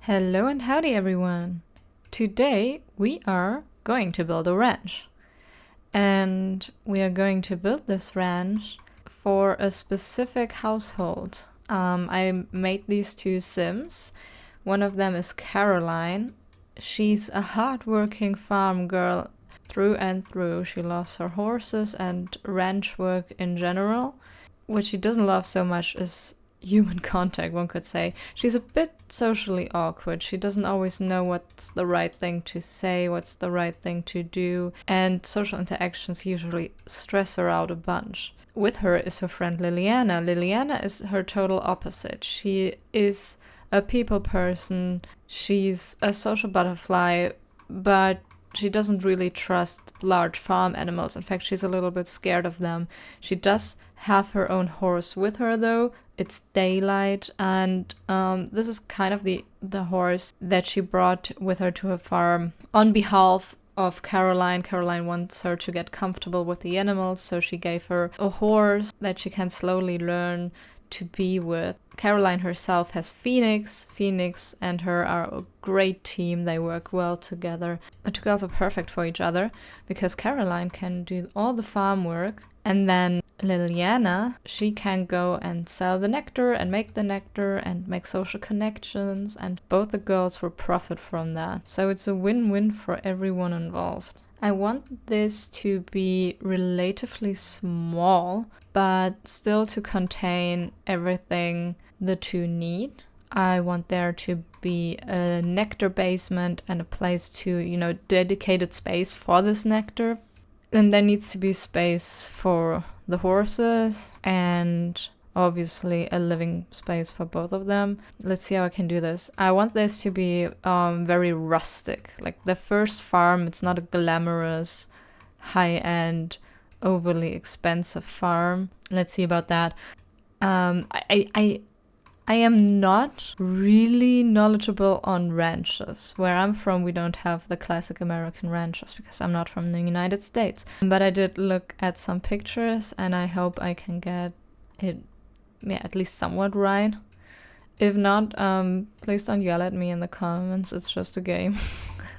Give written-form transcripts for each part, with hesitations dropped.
Hello and howdy everyone! Today we are going to build a ranch. And we are going to build this ranch for a specific household. I made these two Sims. One of them is Caroline. She's a hardworking farm girl through and through. She loves her horses and ranch work in general. What she doesn't love so much is human contact, one could say. She's a bit socially awkward. She doesn't always know what's the right thing to say, what's the right thing to do, and social interactions usually stress her out a bunch. With her is her friend Liliana. Liliana is her total opposite. She is a people person. She's a social butterfly, but she doesn't really trust large farm animals. In fact, she's a little bit scared of them. She does have her own horse with her though. It's Daylight, and this is kind of the horse that she brought with her to her farm on behalf of Caroline. Caroline wants her to get comfortable with the animals, so she gave her a horse that she can slowly learn to be with. Caroline herself has Phoenix. Phoenix and her are a great team. They work well together. The two girls are perfect for each other because Caroline can do all the farm work, and then Liliana, she can go and sell the nectar and make the nectar and make social connections, and both the girls will profit from that. So it's a win-win for everyone involved. I want this to be relatively small, but still to contain everything the two need. I want there to be a nectar basement and a place to, dedicated space for this nectar. And there needs to be space for the horses and obviously a living space for both of them. Let's see how I can do this. I want this to be very rustic. Like the first farm, it's not a glamorous, high-end, overly expensive farm. Let's see about that. I am not really knowledgeable on ranches. Where I'm from, we don't have the classic American ranches because I'm not from the United States. But I did look at some pictures and I hope I can get it at least somewhat right. If not, please don't yell at me in the comments. It's just a game.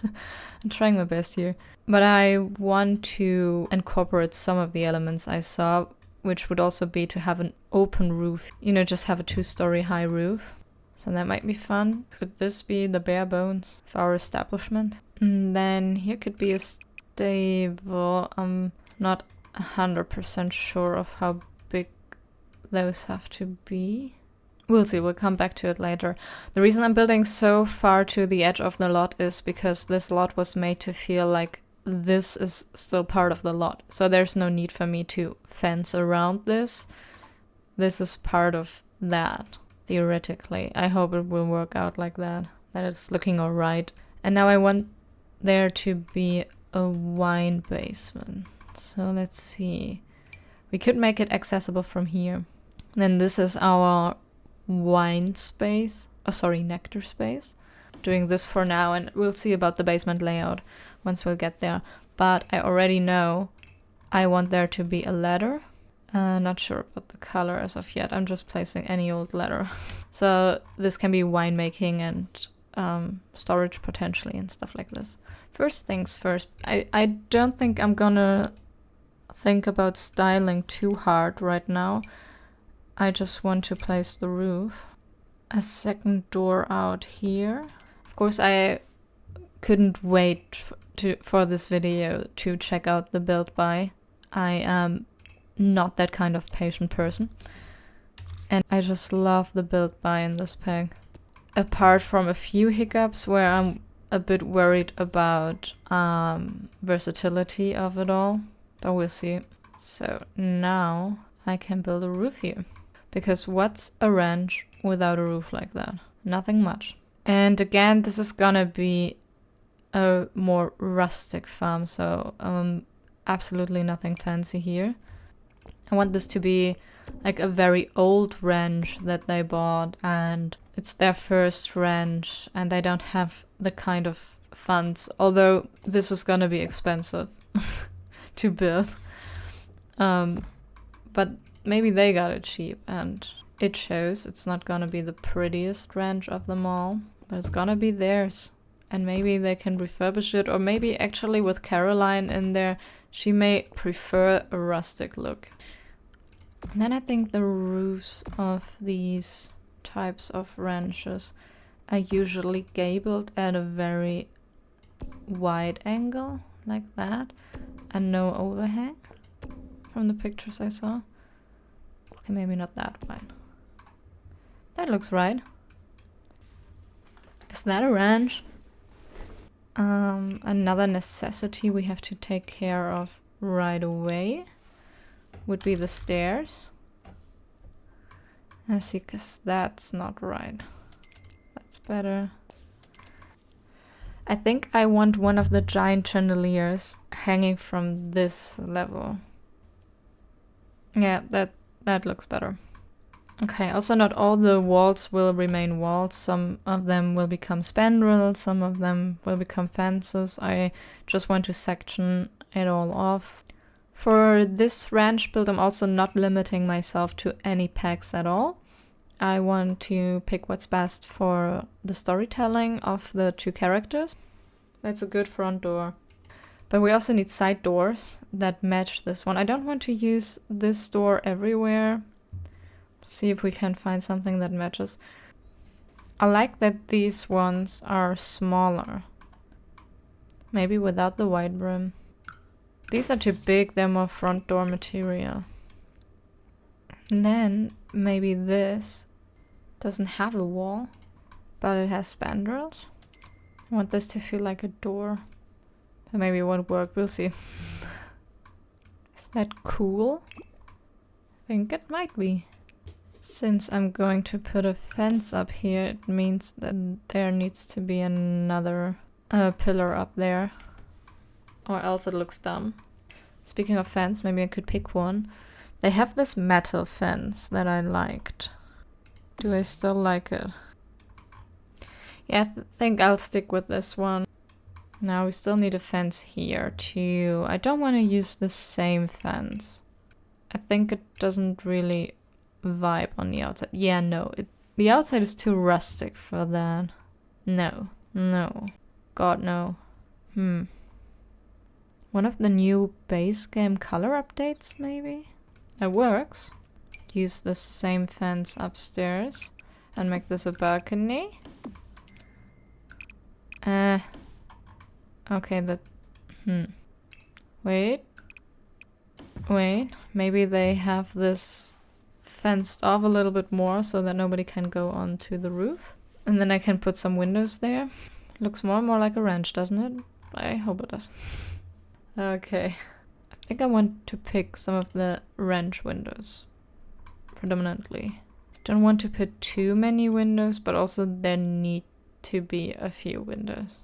I'm trying my best here. But I want to incorporate some of the elements I saw, which would also be to have an open roof, just have a 2-story high roof. So that might be fun. Could this be the bare bones of our establishment? And then here could be a stable. I'm not 100% sure of how big those have to be. We'll see, we'll come back to it later. The reason I'm building so far to the edge of the lot is because this lot was made to feel like this is still part of the lot. So there's no need for me to fence around this. This is part of that, theoretically. I hope it will work out like that it's looking alright. And now I want there to be a wine basement. So let's see. We could make it accessible from here. Then this is our wine space. Nectar space. Doing this for now, and we'll see about the basement layout once we'll get there. But I already know I want there to be a ladder. Not sure about the color as of yet. I'm just placing any old ladder. So this can be winemaking and storage potentially and stuff like this. First things first, I don't think I'm gonna think about styling too hard right now. I just want to place the roof. A second door out here. Of course, I couldn't wait for this video to check out the build by. I am not that kind of patient person. And I just love the build by in this pack. Apart from a few hiccups where I'm a bit worried about versatility of it all. But we'll see. So now I can build a roof here. Because what's a ranch without a roof like that? Nothing much. And again, this is gonna be a more rustic farm, so absolutely nothing fancy here. I want this to be like a very old ranch that they bought, and it's their first ranch, and they don't have the kind of funds, although this was gonna be expensive to build. But maybe they got it cheap, and it shows. It's not gonna be the prettiest ranch of them all. but it's gonna be theirs. And maybe they can refurbish it, or maybe actually with Caroline in there, she may prefer a rustic look. And then I think the roofs of these types of ranches are usually gabled at a very wide angle, like that, and no overhang from the pictures I saw. Okay, maybe not that wide. That looks right. Is that a ranch? Another necessity we have to take care of right away would be the stairs. I see, because that's not right. That's better. I think I want one of the giant chandeliers hanging from this level. Yeah, that looks better. Okay, also not all the walls will remain walls. Some of them will become spandrels, some of them will become fences. I just want to section it all off. For this ranch build, I'm also not limiting myself to any packs at all. I want to pick what's best for the storytelling of the two characters. That's a good front door. But we also need side doors that match this one. I don't want to use this door everywhere. See if we can find something that matches. I like that these ones are smaller. Maybe without the wide brim. These are too big, they're more front door material. And then maybe this doesn't have a wall, but it has spandrels. I want this to feel like a door. But maybe it won't work, we'll see. Is that cool? I think it might be. Since I'm going to put a fence up here, it means that there needs to be another pillar up there. Or else it looks dumb. Speaking of fence, maybe I could pick one. They have this metal fence that I liked. Do I still like it? Yeah, I think I'll stick with this one. Now we still need a fence here too. I don't want to use the same fence. I think it doesn't really vibe on the outside. Yeah, no. The outside is too rustic for that. No. No. God, no. One of the new base game color updates, maybe? It works. Use the same fence upstairs and make this a balcony. Okay, that... Wait. Maybe they have this fenced off a little bit more so that nobody can go onto the roof. And then I can put some windows there. Looks more and more like a ranch, doesn't it? I hope it does. Okay. I think I want to pick some of the ranch windows. Predominantly. Don't want to put too many windows, but also there need to be a few windows.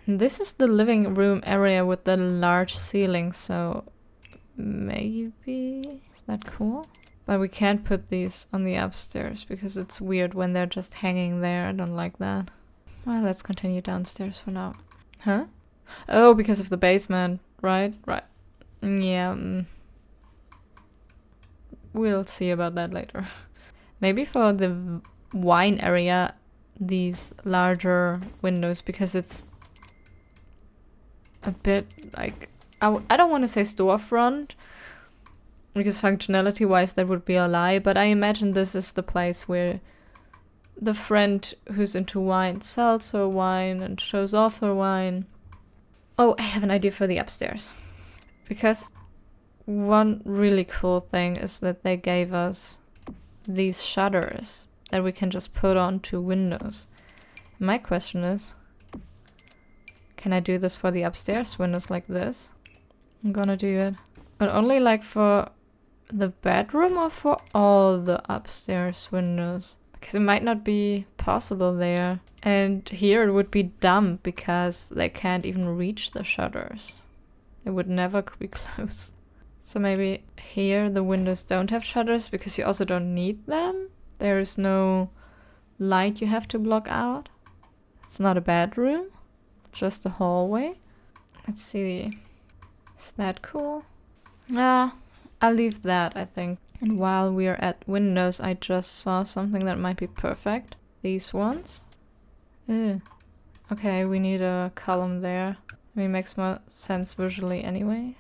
And this is the living room area with the large ceiling, so maybe... Is that cool? But we can't put these on the upstairs because it's weird when they're just hanging there. I don't like that. Well, let's continue downstairs for now. Huh? Oh, because of the basement. Right. Yeah. We'll see about that later. Maybe for the wine area, these larger windows, because it's a bit like... I don't want to say storefront, because functionality-wise that would be a lie, but I imagine this is the place where the friend who's into wine sells her wine and shows off her wine. Oh, I have an idea for the upstairs. Because one really cool thing is that they gave us these shutters that we can just put onto windows. My question is, can I do this for the upstairs windows like this? I'm gonna do it. But only like for the bedroom or for all the upstairs windows? Because it might not be possible there. And here it would be dumb because they can't even reach the shutters. They would never be closed. So maybe here the windows don't have shutters because you also don't need them. There is no light you have to block out. It's not a bedroom, just a hallway. Let's see. Is that cool? I'll leave that, I think. And while we're at windows, I just saw something that might be perfect. These ones. Ew. Okay, we need a column there. I mean, makes more sense visually anyway.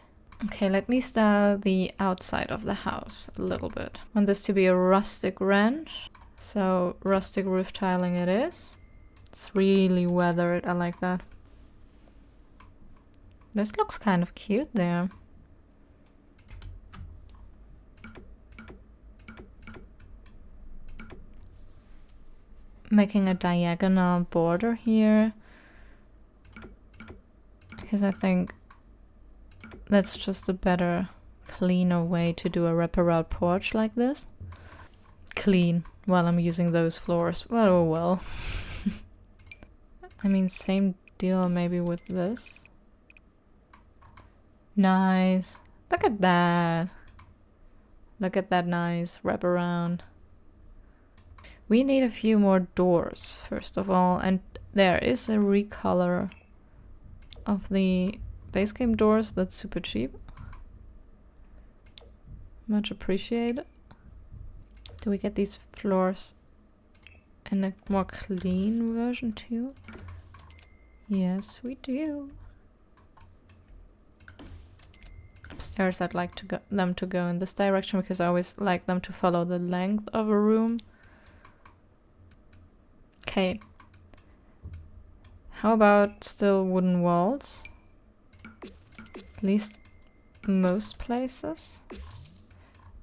Okay, let me style the outside of the house a little bit. I want this to be a rustic ranch. So rustic roof tiling it is. It's really weathered, I like that. This looks kind of cute there. Making a diagonal border here. Because I think that's just a better, cleaner way to do a wraparound porch like this. Clean while I'm using those floors. Well, oh well. I mean, same deal maybe with this. Nice. Look at that. Look at that nice wraparound. We need a few more doors, first of all, and there is a recolor of the base game doors that's super cheap. Much appreciated. Do we get these floors in a more clean version too? Yes, we do. Upstairs, I'd like them to go in this direction because I always like them to follow the length of a room. Okay. How about still wooden walls? At least most places.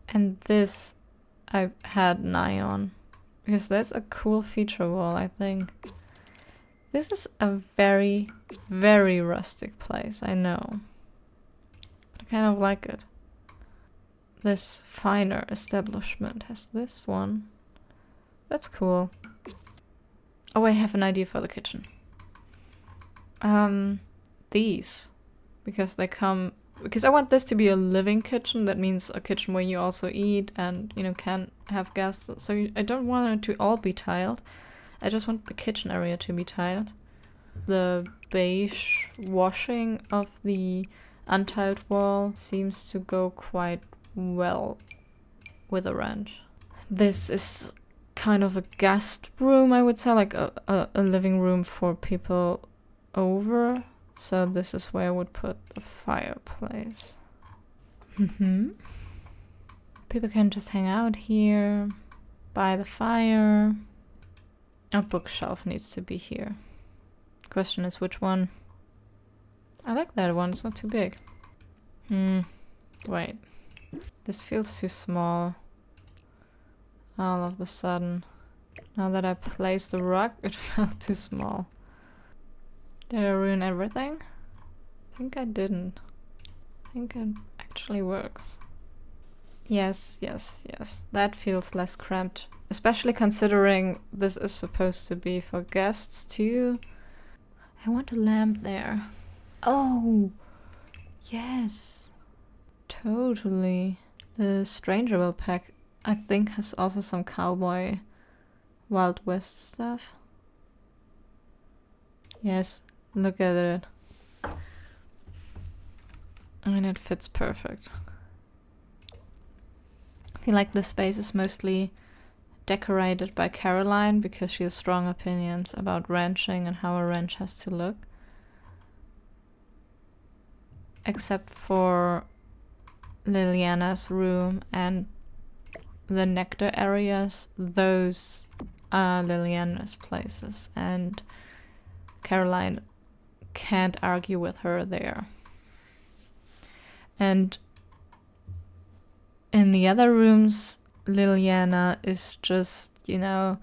And this I had an eye on. Because that's a cool feature wall, I think. This is a very, very rustic place, I know. But I kind of like it. This finer establishment has this one. That's cool. Oh, I have an idea for the kitchen. These. Because they come... Because I want this to be a living kitchen. That means a kitchen where you also eat and, you know, can have guests. So I don't want it to all be tiled. I just want the kitchen area to be tiled. The beige washing of the untiled wall seems to go quite well with a ranch. This is kind of a guest room, I would say, like a living room for people over. So this is where I would put the fireplace. People can just hang out here, by the fire. A bookshelf needs to be here. Question is which one? I like that one, it's not too big. Wait. This feels too small. All of a sudden. Now that I placed the rug, it felt too small. Did I ruin everything? I think I didn't. I think it actually works. Yes, yes, yes. That feels less cramped. Especially considering this is supposed to be for guests too. I want a lamp there. Oh! Yes! Totally. The Stranger Will pack, I think, has also some cowboy Wild West stuff. Yes, look at it. I mean, it fits perfect. I feel like this space is mostly decorated by Caroline because she has strong opinions about ranching and how a ranch has to look. Except for Liliana's room and the nectar areas, those are Liliana's places, and Caroline can't argue with her there. And in the other rooms, Liliana is just, you know,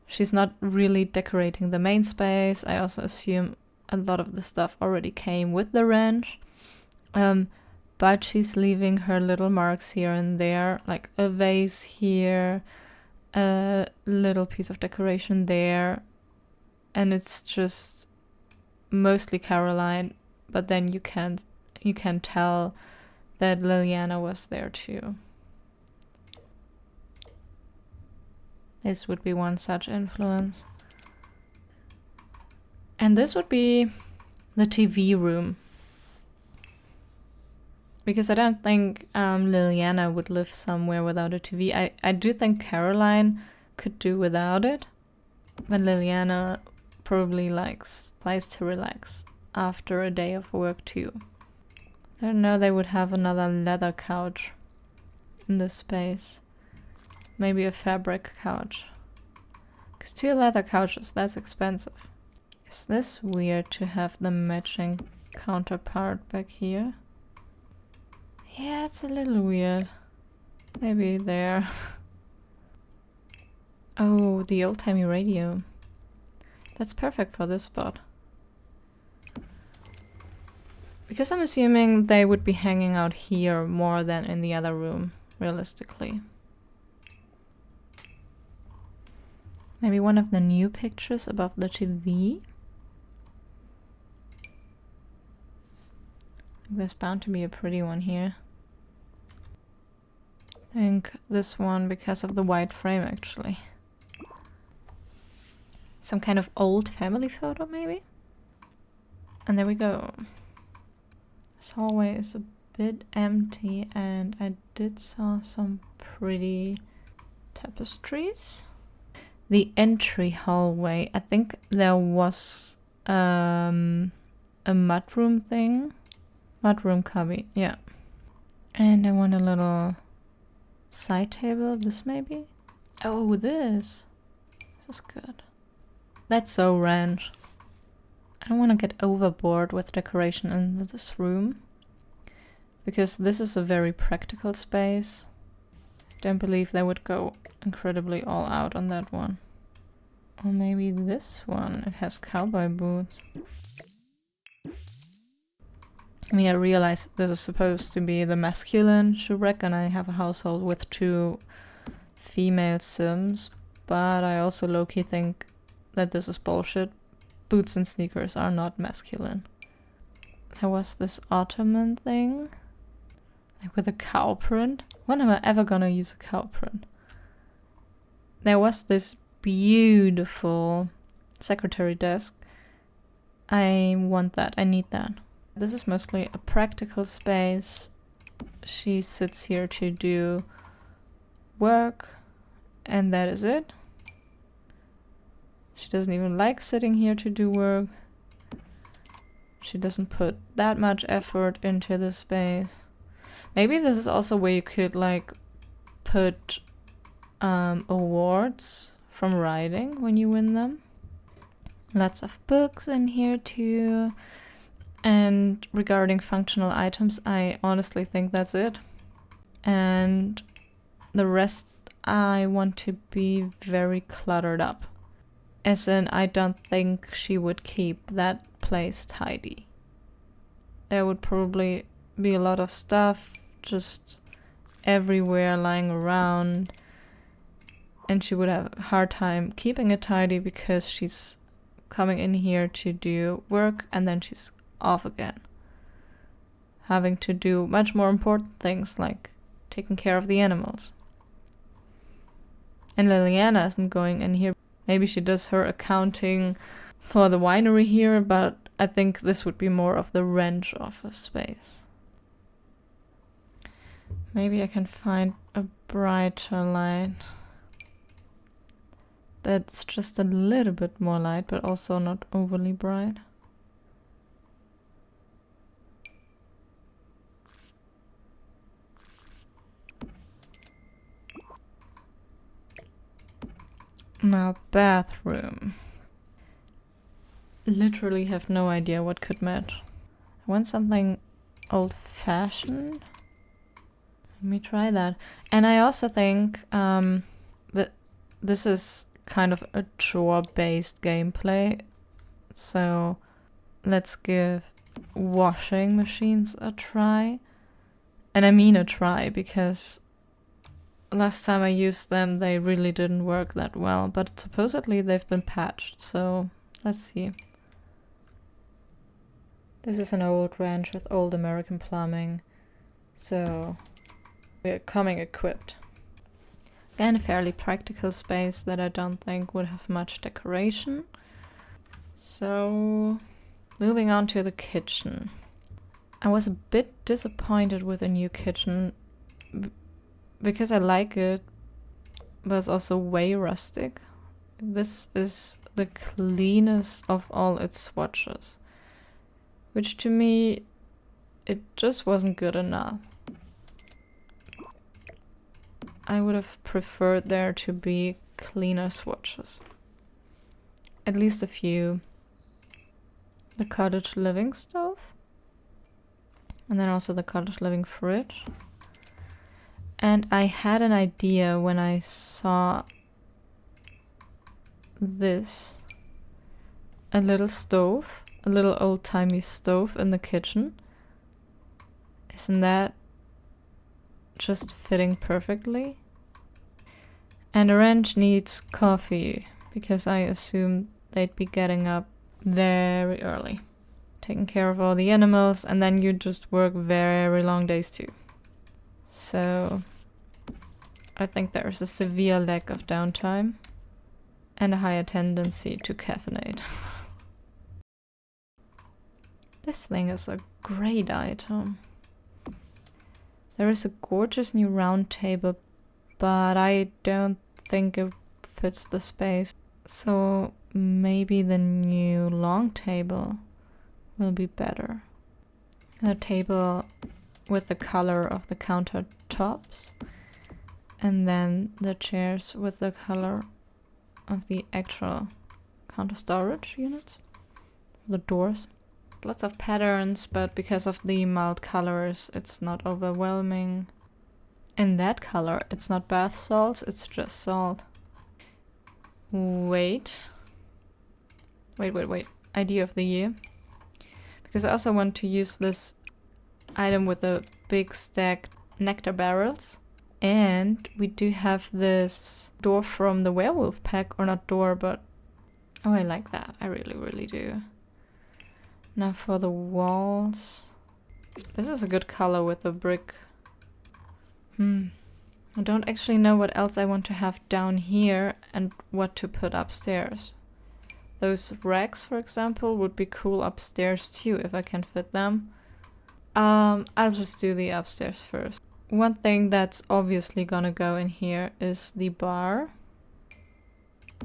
she's not really decorating the main space. I also assume a lot of the stuff already came with the ranch. But she's leaving her little marks here and there, like a vase here, a little piece of decoration there, and it's just mostly Caroline, but then you can tell that Liliana was there too. This would be one such influence. And this would be the TV room. Because I don't think Liliana would live somewhere without a TV. I do think Caroline could do without it. But Liliana probably like place to relax after a day of work too. I don't know, they would have another leather couch in this space. Maybe a fabric couch. Because 2 leather couches, that's expensive. Is this weird to have the matching counterpart back here? Yeah, it's a little weird. Maybe there. Oh, the old-timey radio. That's perfect for this spot. Because I'm assuming they would be hanging out here more than in the other room, realistically. Maybe one of the new pictures above the TV. There's bound to be a pretty one here. I think this one because of the white frame actually. Some kind of old family photo maybe? And there we go. This hallway is a bit empty and I did saw some pretty tapestries. The entry hallway, I think there was a mudroom thing. Mudroom cubby, yeah. And I want a little side table, this maybe? Oh, this. This is good. That's so ranch. I don't want to get overboard with decoration in this room. Because this is a very practical space. Don't believe they would go incredibly all out on that one. Or maybe this one. It has cowboy boots. I mean, I realize this is supposed to be the masculine shoe rack and I have a household with 2 female Sims. But I also low-key think that this is bullshit. Boots and sneakers are not masculine. There was this Ottoman thing. Like with a cow print. When am I ever gonna use a cow print? There was this beautiful secretary desk. I want that. I need that. This is mostly a practical space. She sits here to do work. And that is it. She doesn't even like sitting here to do work. She doesn't put that much effort into the space. Maybe this is also where you could like put awards from writing when you win them. Lots of books in here too. And regarding functional items, I honestly think that's it. And the rest I want to be very cluttered up. As in, I don't think she would keep that place tidy. There would probably be a lot of stuff just everywhere lying around. And she would have a hard time keeping it tidy because she's coming in here to do work and then she's off again. Having to do much more important things like taking care of the animals. And Liliana isn't going in here. Maybe she does her accounting for the winery here, but I think this would be more of the ranch office space. Maybe I can find a brighter light. That's just a little bit more light, but also not overly bright. Now, bathroom. Literally have no idea what could match. I want something old-fashioned. Let me try that. And I also think that this is kind of a chore-based gameplay. So let's give washing machines a try. And I mean a try because last time I used them, they really didn't work that well, but supposedly they've been patched, so let's see. This is an old ranch with old American plumbing, so we're coming equipped. Again, a fairly practical space that I don't think would have much decoration. So, moving on to the kitchen. I was a bit disappointed with the new kitchen because I like it, but it's also way rustic. This is the cleanest of all its swatches. Which to me, it just wasn't good enough. I would have preferred there to be cleaner swatches. At least a few. The cottage living stove. And then also the cottage living fridge. And I had an idea when I saw this. A little stove. A little old-timey stove in the kitchen. Isn't that just fitting perfectly? And a ranch needs coffee, because I assume they'd be getting up very early, taking care of all the animals, and then you just work very long days too. So I think there's a severe lack of downtime and a higher tendency to caffeinate. This thing is a great item. There is a gorgeous new round table, but I don't think it fits the space. So maybe the new long table will be better. A table with the color of the countertops, and then the chairs with the color of the actual counter storage units, the doors. Lots of patterns, but because of the mild colors, it's not overwhelming. In that color, it's not bath salts, it's just salt. Wait. Idea of the year. Because I also want to use this item with the big stacked nectar barrels. And we do have this door from the werewolf pack, or not door, but... Oh, I like that. I really do. Now for the walls. This is a good color with the brick. I don't actually know what else I want to have down here and what to put upstairs. Those racks, for example, would be cool upstairs too if I can fit them. I'll just do the upstairs first. One thing that's obviously gonna go in here is the bar.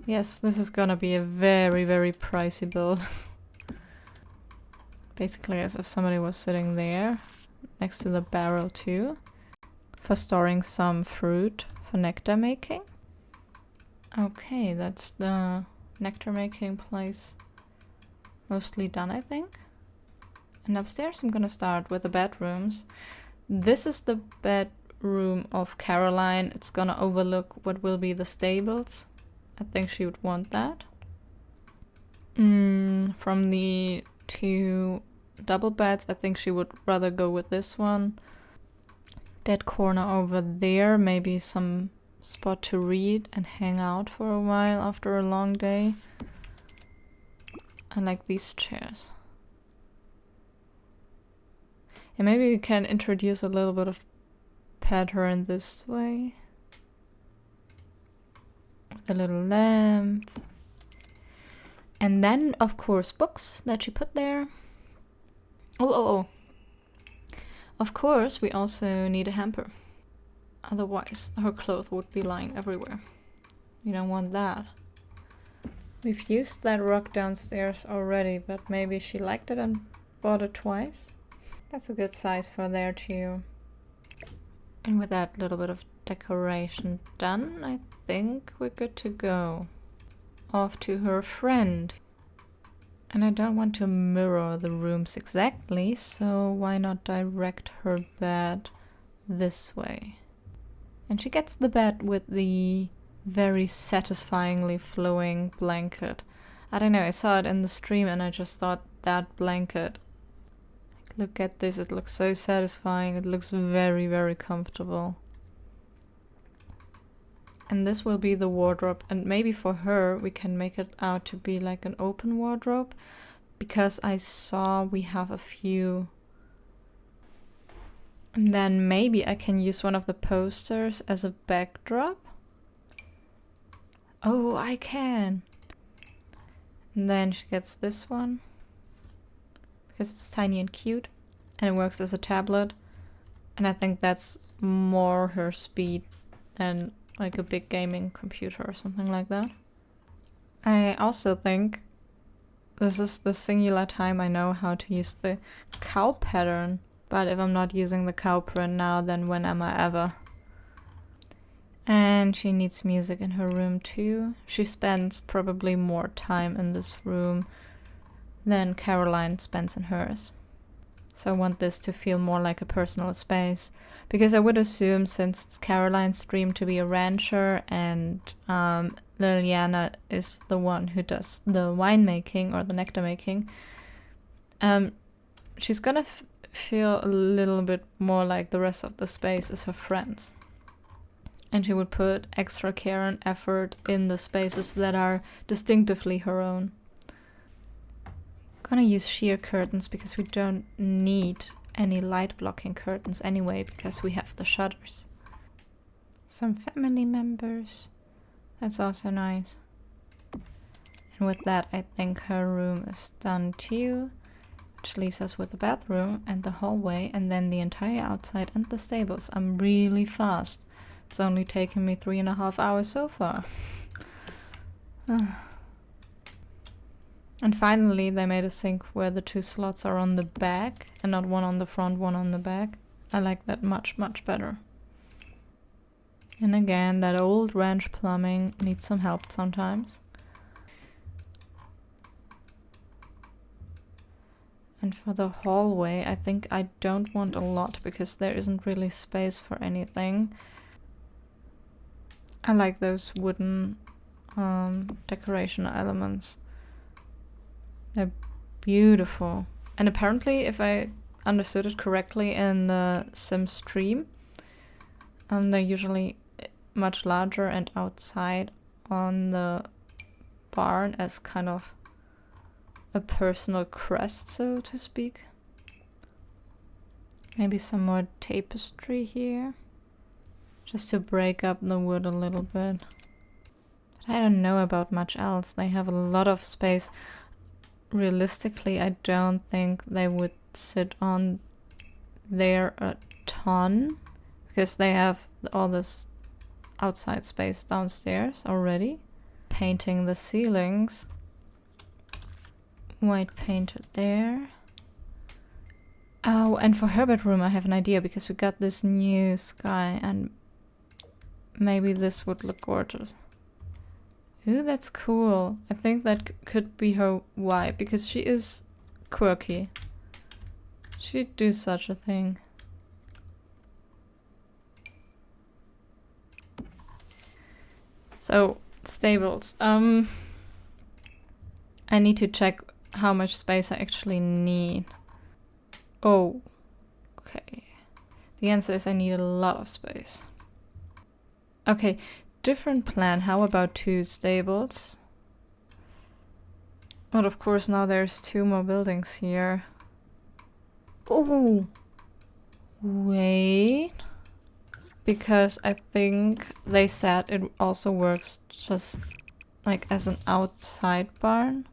Yes, this is gonna be a very pricey build. Basically as if somebody was sitting there next to the barrel too, for storing some fruit for nectar making. Okay, that's the nectar making place mostly done, I think. And upstairs I'm gonna start with the bedrooms. This is the bedroom of Caroline. It's gonna overlook what will be the stables. I think she would want that. From the two double beds, I think she would rather go with this one. That corner over there, maybe some spot to read and hang out for a while after a long day. I like these chairs. And maybe we can introduce a little bit of pattern this way. With a little lamp. And then, of course, books that she put there. Oh. Of course, we also need a hamper. Otherwise, her clothes would be lying everywhere. We don't want that. We've used that rug downstairs already, but maybe she liked it and bought it twice. That's a good size for there too. And with that little bit of decoration done, I think we're good to go. Off to her friend. And I don't want to mirror the rooms exactly, so why not direct her bed this way? And she gets the bed with the very satisfyingly flowing blanket. I don't know, I saw it in the stream and I just thought that blanket. Look at this, it looks so satisfying, it looks very comfortable. And this will be the wardrobe, and maybe for her we can make it out to be like an open wardrobe, because I saw we have a few. And then maybe I can use one of the posters as a backdrop. Oh, I can! And then she gets this one, because it's tiny and cute, and it works as a tablet, and I think that's more her speed than like a big gaming computer or something like that. I also think this is the singular time I know how to use the cow pattern. But if I'm not using the cow print now, then when am I ever? And she needs music in her room too. She spends probably more time in this room than Caroline spends in hers. So I want this to feel more like a personal space. Because I would assume, since it's Caroline's dream to be a rancher and Liliana is the one who does the winemaking or the nectar making, she's gonna feel a little bit more like the rest of the space is her friends. And she would put extra care and effort in the spaces that are distinctively her own. Gonna use sheer curtains because we don't need any light blocking curtains anyway because we have the shutters. Some family members. That's also nice. And with that, I think her room is done too, which leaves us with the bathroom and the hallway and then the entire outside and the stables. I'm really fast. It's only taken me 3.5 hours so far. And finally, they made a sink where the 2 slots are on the back and not one on the front, one on the back. I like that much, much better. And again, that old ranch plumbing needs some help sometimes. And for the hallway, I think I don't want a lot because there isn't really space for anything. I like those wooden decoration elements. They're beautiful. And apparently, if I understood it correctly in the Sims stream, they're usually much larger and outside on the barn as kind of a personal crest, so to speak. Maybe some more tapestry here, just to break up the wood a little bit. But I don't know about much else. They have a lot of space. Realistically, I don't think they would sit on there a ton because they have all this outside space downstairs already. Painting the ceilings. White painted there. Oh, and for her bedroom I have an idea because we got this new sky and maybe this would look gorgeous. Ooh, that's cool. I think that could be her vibe because she is quirky. She'd do such a thing. So, stables. I need to check how much space I actually need. Oh, okay. The answer is I need a lot of space. Okay. Different plan. How about 2 stables? But of course now there's 2 more buildings here. Oh, wait. Because I think they said it also works just like as an outside barn.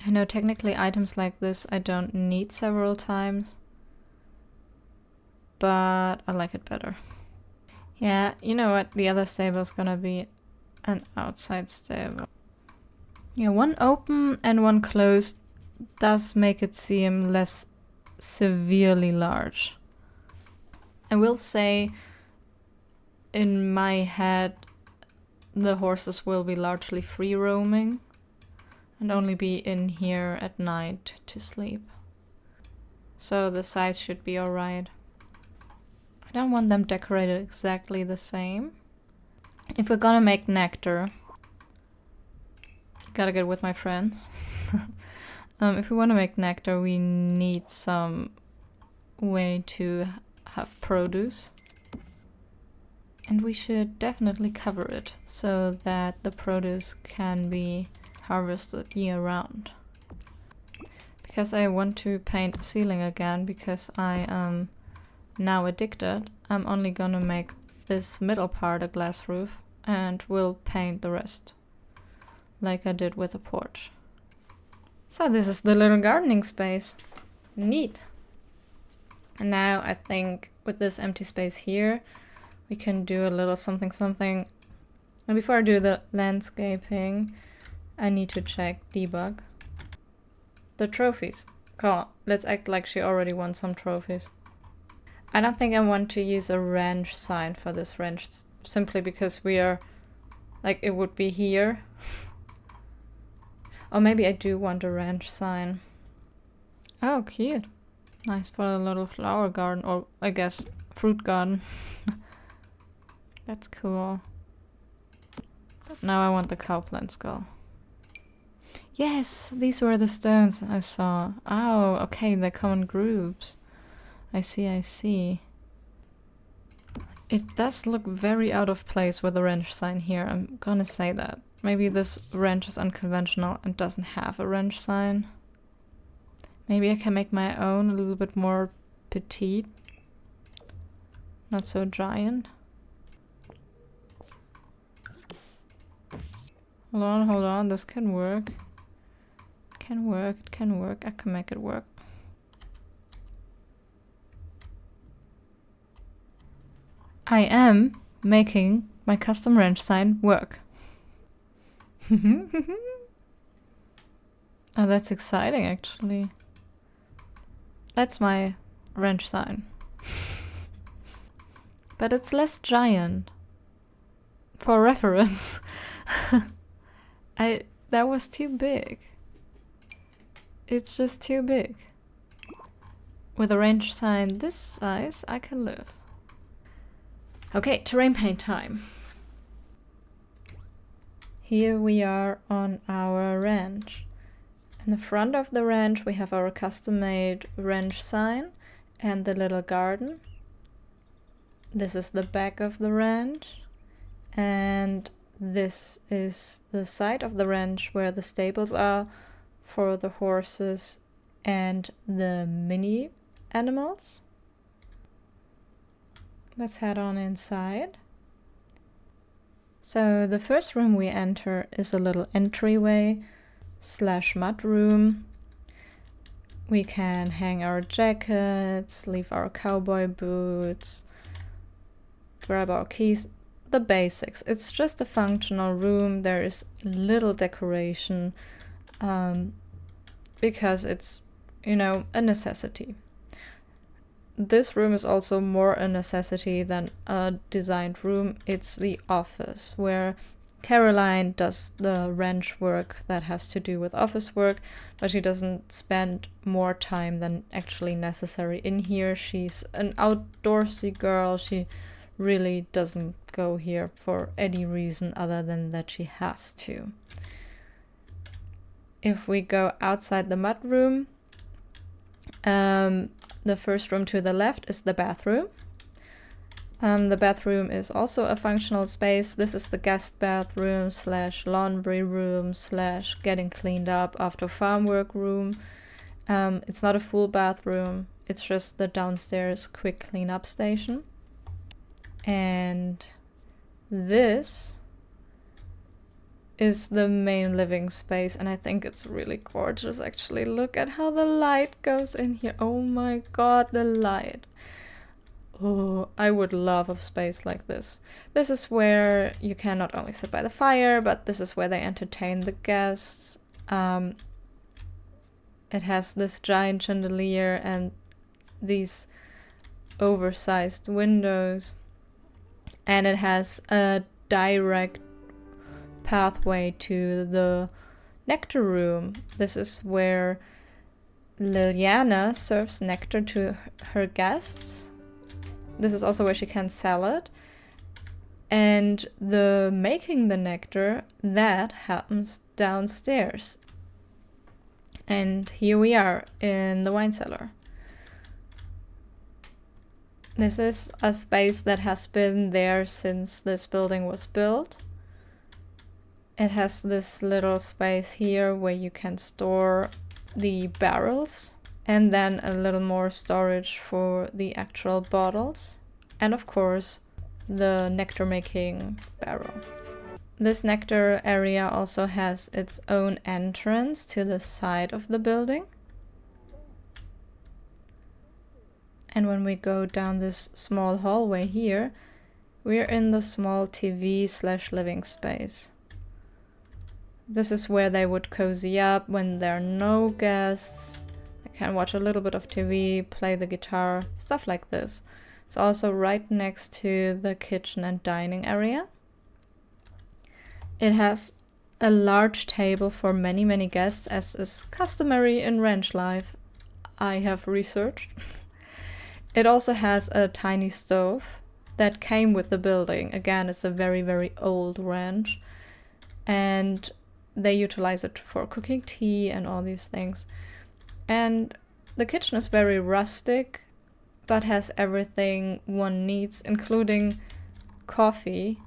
I know technically items like this I don't need several times. But I like it better. Yeah, you know what? The other stable is gonna be an outside stable. Yeah, one open and one closed does make it seem less severely large. I will say, in my head, the horses will be largely free roaming and only be in here at night to sleep. So the size should be alright. I don't want them decorated exactly the same. If we're gonna make nectar, gotta get with my friends. If we want to make nectar, we need some way to have produce. And we should definitely cover it so that the produce can be harvested year-round. Because I want to paint the ceiling again, because I am now addicted, I'm only gonna make this middle part a glass roof and will paint the rest, like I did with the porch. So this is the little gardening space. Neat. And now I think with this empty space here, we can do a little something And before I do the landscaping, I need to check debug. The trophies. Come on, let's act like she already won some trophies. I don't think I want to use a ranch sign for this ranch, simply because we are, like, it would be here. Or maybe I do want a ranch sign. Oh, cute. Nice for a little flower garden, or I guess fruit garden. That's cool. Now I want the cowplant skull. Yes, these were the stones I saw. Oh, okay, they come in groups. I see, I see. It does look very out of place with the wrench sign here, I'm gonna say that. Maybe this wrench is unconventional and doesn't have a wrench sign. Maybe I can make my own a little bit more petite. Not so giant. Hold on, this can work. It can work, it can work, I can make it work. I am making my custom wrench sign work. Oh, that's exciting actually. That's my wrench sign. But it's less giant. For reference. That was too big. It's just too big. With a wrench sign this size, I can live. Okay, terrain paint time. Here we are on our ranch. In the front of the ranch we have our custom-made ranch sign and the little garden. This is the back of the ranch. And this is the side of the ranch where the stables are for the horses and the mini animals. Let's head on inside. So the first room we enter is a little entryway / mud room. We can hang our jackets, leave our cowboy boots, grab our keys. The basics. It's just a functional room. There is little decoration because it's, you know, a necessity. This room is also more a necessity than a designed room. It's the office where Caroline does the wrench work that has to do with office work, but she doesn't spend more time than actually necessary in here. She's an outdoorsy girl. She really doesn't go here for any reason other than that she has to. If we go outside the mud room, the first room to the left is the bathroom. The bathroom is also a functional space. This is the guest bathroom / laundry room / getting cleaned up after farm work room. It's not a full bathroom. It's just the downstairs quick cleanup station. And this is the main living space, and I think it's really gorgeous actually. Look at how the light goes in here. Oh my god, the light. Oh, I would love a space like this. This is where you can not only sit by the fire, but this is where they entertain the guests. It has this giant chandelier and these oversized windows. And it has a direct pathway to the nectar room. This is where Liliana serves nectar to her guests. This is also where she can sell it. And the making the nectar, that happens downstairs. And here we are in the wine cellar. This is a space that has been there since this building was built. It has this little space here where you can store the barrels and then a little more storage for the actual bottles. And of course, the nectar making barrel. This nectar area also has its own entrance to the side of the building. And when we go down this small hallway here, We're in the small TV/living space. This is where they would cozy up when there are no guests. They can watch a little bit of TV, play the guitar, stuff like this. It's also right next to the kitchen and dining area. It has a large table for many, many guests, as is customary in ranch life, I have researched. It also has a tiny stove that came with the building. Again, it's a very, very old ranch, and they utilize it for cooking tea and all these things. And the kitchen is very rustic, but has everything one needs, including coffee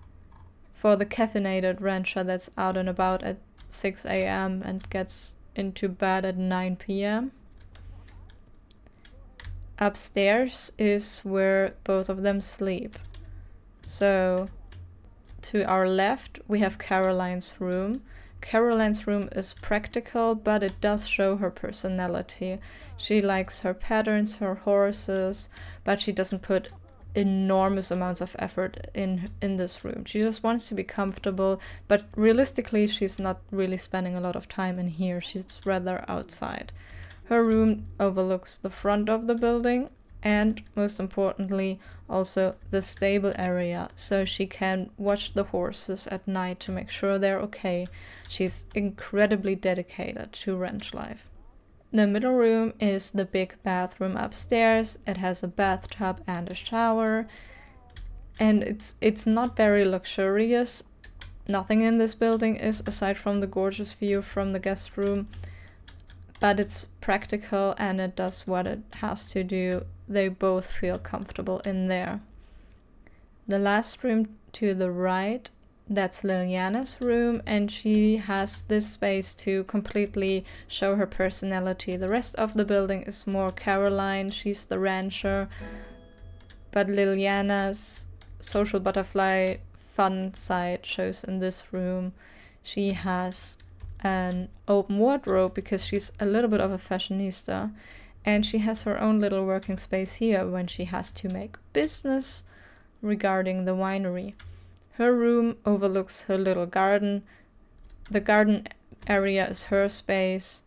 for the caffeinated rancher that's out and about at 6 a.m. and gets into bed at 9 p.m. Upstairs is where both of them sleep. So to our left we have Caroline's room. Caroline's room is practical, but it does show her personality. She likes her patterns, her horses, but she doesn't put enormous amounts of effort in this room. She just wants to be comfortable, but realistically she's not really spending a lot of time in here. She's rather outside. Her room overlooks the front of the building and, most importantly, also the stable area, so she can watch the horses at night to make sure they're okay. She's incredibly dedicated to ranch life. The middle room is the big bathroom upstairs. It has a bathtub and a shower, and it's not very luxurious. Nothing in this building is, aside from the gorgeous view from the guest room, but it's practical and it does what it has to do. They both feel comfortable in there. The last room to the right, that's Liliana's room, and she has this space to completely show her personality. The rest of the building is more Caroline, she's the rancher, but Liliana's social butterfly fun side shows in this room. She has an open wardrobe because she's a little bit of a fashionista, and she has her own little working space here when she has to make business regarding the winery. Her room overlooks her little garden. The garden area is her space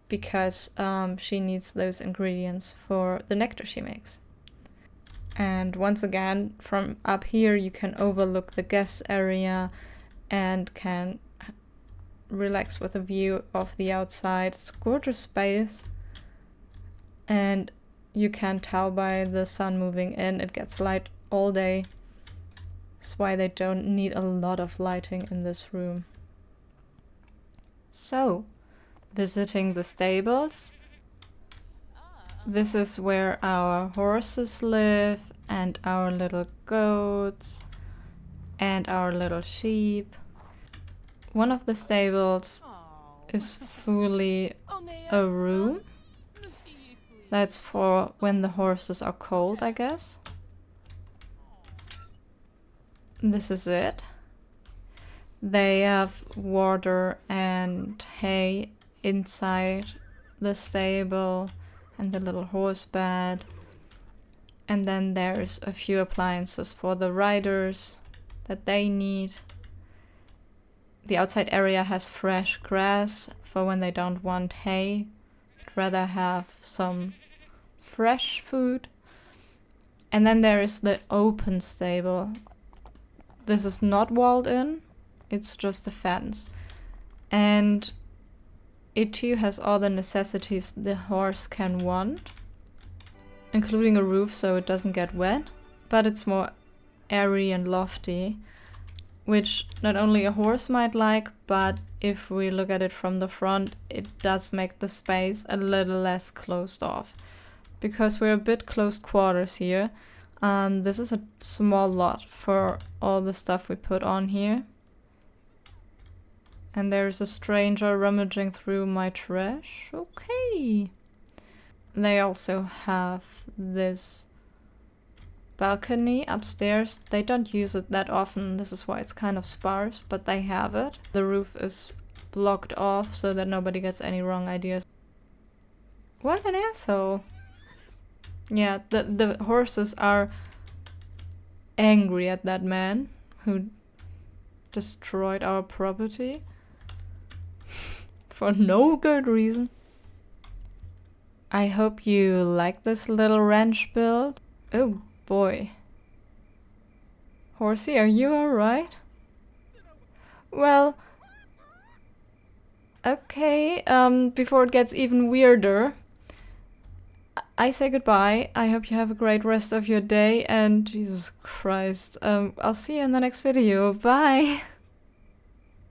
because she needs those ingredients for the nectar she makes. And once again, from up here you can overlook the guest area and can relax with a view of the outside. It's a gorgeous space, and you can tell by the sun moving in, it gets light all day. That's why they don't need a lot of lighting in this room. So, visiting the stables. This is where our horses live, and our little goats, and our little sheep. One of the stables is fully a room. That's for when the horses are cold, I guess. This is it. They have water and hay inside the stable and the little horse bed. And then there's a few appliances for the riders that they need. The outside area has fresh grass for when they don't want hay, but rather have some fresh food. And then there is the open stable. This is not walled in, it's just a fence. And it too has all the necessities the horse can want, including a roof so it doesn't get wet, but it's more airy and lofty, which not only a horse might like, but if we look at it from the front, it does make the space a little less closed off. Because we're a bit close quarters here, this is a small lot for all the stuff we put on here. And there's a stranger rummaging through my trash. Okay. They also have this balcony upstairs. They don't use it that often, this is why it's kind of sparse, but they have it. The roof is blocked off so that nobody gets any wrong ideas. What an asshole. Yeah, the horses are angry at that man who destroyed our property for no good reason. I hope you like this little ranch build. Oh boy. Horsey, are you alright? Well, okay, before it gets even weirder, I say goodbye. I hope you have a great rest of your day, and Jesus Christ, I'll see you in the next video. Bye!